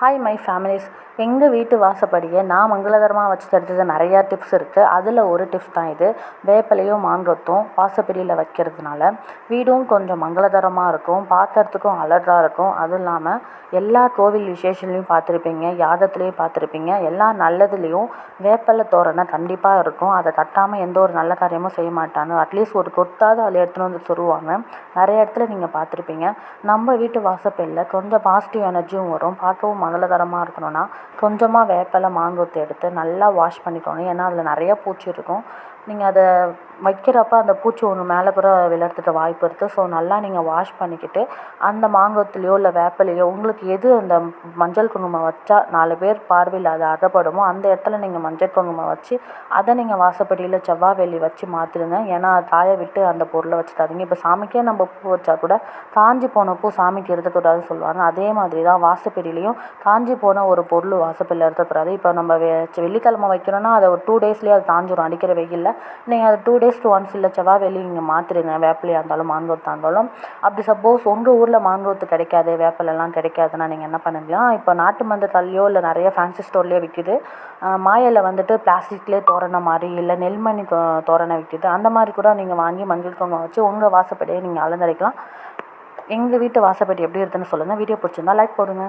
Hi my families. எங்கள் வீட்டு வாசப்படியை நான் மங்களகரமாக வச்சு தடுத்தது நிறையா டிப்ஸ் இருக்குது. அதில் ஒரு டிப்ஸ் தான் இது. வேப்பிலையும் மாங்கொத்தும் வாசப்படியில் வைக்கிறதுனால வீடும் கொஞ்சம் மங்களகரமாக இருக்கும், பார்க்கறதுக்கும் அழகாக இருக்கும். அதுவும் இல்லாமல் எல்லா கோவில் விசேஷத்துலேயும் பார்த்துருப்பீங்க, யாகத்துலேயும் பார்த்துருப்பீங்க, எல்லா நல்லதுலேயும் வேப்பிலை தோரணம் கண்டிப்பாக இருக்கும். அதை தட்டாமல் எந்த ஒரு நல்ல காரியமும் செய்ய மாட்டாங்க. அட்லீஸ்ட் ஒரு கொத்தாவது அதில் எடுத்துகிட்டு வந்து சொல்லுவாங்க. நிறைய இடத்துல நீங்கள் பார்த்துருப்பீங்க. நம்ம வீட்டு வாசப்படியில் கொஞ்சம் பாசிட்டிவ் எனர்ஜியும் வரும், பார்க்கவும் மங்களகரமாக இருக்கணும்னா கொஞ்சமாக வேப்பிலை மாங்கொத்து எடுத்து நல்லா வாஷ் பண்ணிக்கோங்க. ஏன்னா அதில் நிறையா பூச்சி இருக்கும். நீங்கள் அதை வைக்கிறப்ப அந்த பூச்சி ஒன்று மேலே கூட விழறதுக்கு வாய்ப்பு இருக்குது. ஸோ நல்லா நீங்கள் வாஷ் பண்ணிக்கிட்டு அந்த மாங்கொத்துலேயோ இல்லை வேப்பிலையோ உங்களுக்கு எது அந்த மஞ்சள் குங்குமம் வச்சா 4 பேர் பார்வையில் அது அகப்படுமோ அந்த இடத்துல நீங்கள் மஞ்சள் குங்குமம் வச்சு அதை நீங்கள் வாசப்படியில் செவ்வாய் வெள்ளி வச்சு மாற்றிடுங்க. ஏன்னா காய விட்டு அந்த பொருளை வச்சுட்டாதீங்க. இப்போ சாமிக்கே நம்ம பூ வச்சா கூட காஞ்சி போன பூ சாமிக்கு இருக்கக்கூடாதுன்னு சொல்லுவாங்க. அதே மாதிரி தான் வாசப்படியிலையும் காஞ்சி போன ஒரு பொருள் வாசப்படியில் இருக்கக்கூடாது. இப்போ நம்ம வெள்ளிக்கிழமை வைக்கிறோன்னா அதை ஒரு 2 டேஸ்லேயே அது காஞ்சிரும் அடிக்கிற வெயிலில். நீங்கள் அதை 2 டேஸ்க்கு ஒன்ஸ் இல்லை செவ்வாய் வெள்ளி நீங்கள் மாற்றிடுங்க. வேப்பிலையாக இருந்தாலும் மாங்கொத்தாக இருந்தாலும். அப்படி சப்போஸ் உங்கள் ஊரில் மாங்கொத்து கிடைக்காது, வேப்பிலெல்லாம் கிடைக்காதுன்னா நீங்கள் என்ன பண்ணுவீங்கன்னா, இப்போ நாட்டு மந்தத்தாலேயோ இல்லை நிறைய ஃபேன்சி ஸ்டோர்லேயோ விற்கிது. மாயில் வந்துட்டு பிளாஸ்டிக்லேயே தோரணம் மாதிரி இல்லை நெல்மணி தோரணம் விற்கிது. அந்த மாதிரி கூட நீங்கள் வாங்கி மஞ்சள் குங்குமம் வச்சு உங்கள் வாசப்படியை நீங்கள் அலங்கரிக்கலாம். எங்கள் வீட்டு வாசப்படி எப்படி இருக்குதுன்னு சொல்லுங்கள். வீடியோ பிடிச்சிருந்தா லைக் போடுங்க.